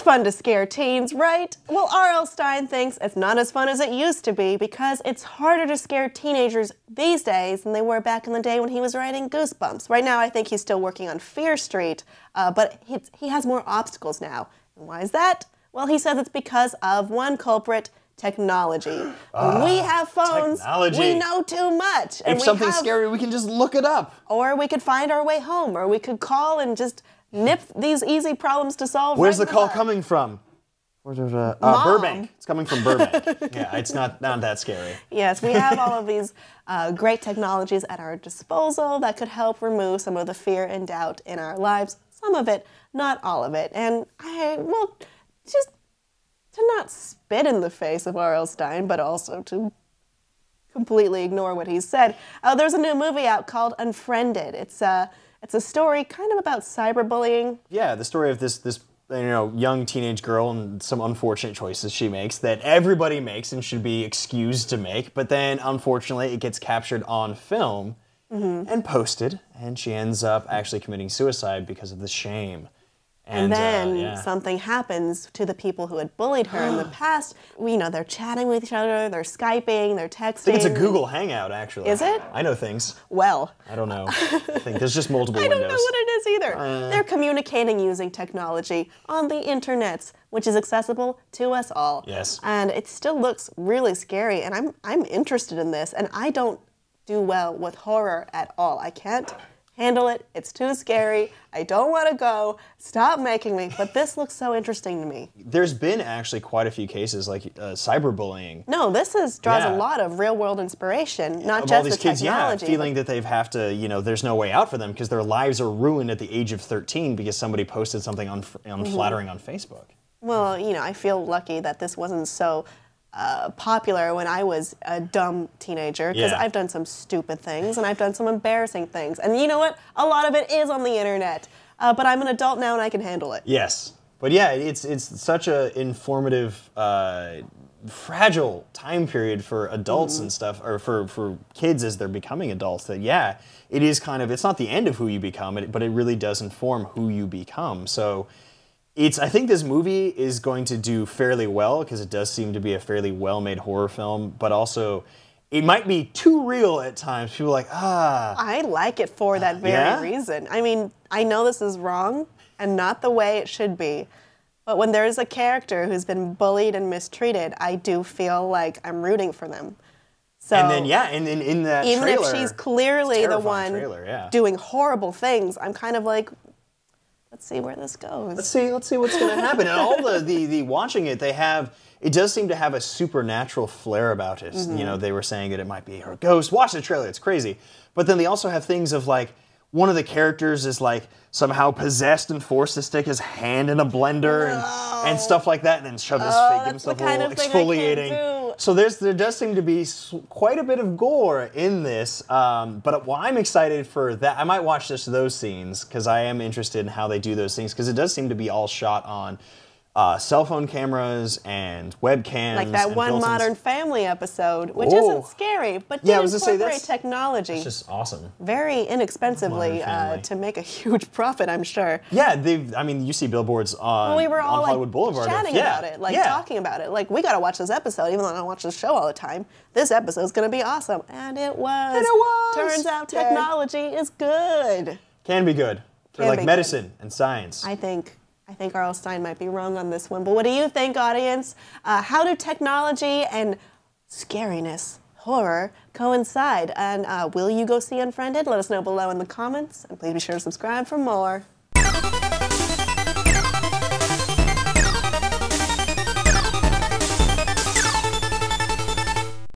fun to scare teens, right? Well, R.L. Stine thinks it's not as fun as it used to be because it's harder to scare teenagers these days than they were back in the day when he was writing Goosebumps. Right now, I think he's still working on Fear Street, but he has more obstacles now. And why is that? Well, he says it's because of one culprit, technology. When we have phones, we know too much. And if something's scary, we can just look it up. Or we could find our way home, or we could call and just nip these easy problems to solve. Where's the call coming from? Burbank. It's coming from Burbank. Yeah, it's not that scary. Yes, we have all of these great technologies at our disposal that could help remove some of the fear and doubt in our lives. Some of it, not all of it. And just to not spit in the face of R.L. Stine, but also to completely ignore what he said. There's a new movie out called Unfriended. It's a story kind of about cyberbullying. Yeah, the story of this young teenage girl and some unfortunate choices she makes that everybody makes and should be excused to make, but then unfortunately it gets captured on film and posted, and she ends up actually committing suicide because of the shame. And then something happens to the people who had bullied her in the past. They're chatting with each other, they're Skyping, they're texting. I think it's a Google Hangout, actually. Is it? I know things. Well. I don't know. I think there's just multiple windows. I don't know what it is either. They're communicating using technology on the internet, which is accessible to us all. Yes. And it still looks really scary, and I'm interested in this, and I don't do well with horror at all. I can't handle it. It's too scary. I don't want to go. Stop making me. But this looks so interesting to me. There's been actually quite a few cases like cyberbullying. No, this draws a lot of real-world inspiration, not just all these the kids, technology. Feeling that they have to, there's no way out for them because their lives are ruined at the age of 13 because somebody posted something unflattering on Facebook. Well, I feel lucky that this wasn't so popular when I was a dumb teenager, because I've done some stupid things and I've done some embarrassing things. And you know what? A lot of it is on the internet. But I'm an adult now and I can handle it. Yes. But yeah, it's such an informative, fragile time period for adults and stuff, or for kids as they're becoming adults, that it is it's not the end of who you become, but it really does inform who you become. So I think this movie is going to do fairly well because it does seem to be a fairly well-made horror film, but also it might be too real at times. People are like, I like it for that very reason. I mean, I know this is wrong and not the way it should be, but when there's a character who's been bullied and mistreated, I do feel like I'm rooting for them. So, and then, and in that even trailer, if she's clearly the one doing horrible things, I'm kind of like, let's see where this goes. Let's see what's going to happen. And all the watching it, it does seem to have a supernatural flair about it. They were saying that it might be her ghost. Watch the trailer, it's crazy. But then they also have things of like, one of the characters is like somehow possessed and forced to stick his hand in a blender and stuff like that, and then shove his face, give himself a little exfoliating. So there does seem to be quite a bit of gore in this, but I'm excited for that. I might watch just those scenes because I am interested in how they do those things, because it does seem to be all shot on cell phone cameras and webcams. Like that one Modern Family episode, which isn't scary, but did incorporate technology. It's just awesome. Very inexpensively to make a huge profit, I'm sure. Yeah, you see billboards on, we were all Hollywood Boulevard. Chatting about it, talking about it. Like, we got to watch this episode, even though I don't watch this show all the time. This episode's going to be awesome. And it was. Turns out technology is good. Can be good. For like medicine and science. I think R.L. Stine might be wrong on this one. But what do you think, audience? How do technology and scariness, horror, coincide? And will you go see Unfriended? Let us know below in the comments. And please be sure to subscribe for more.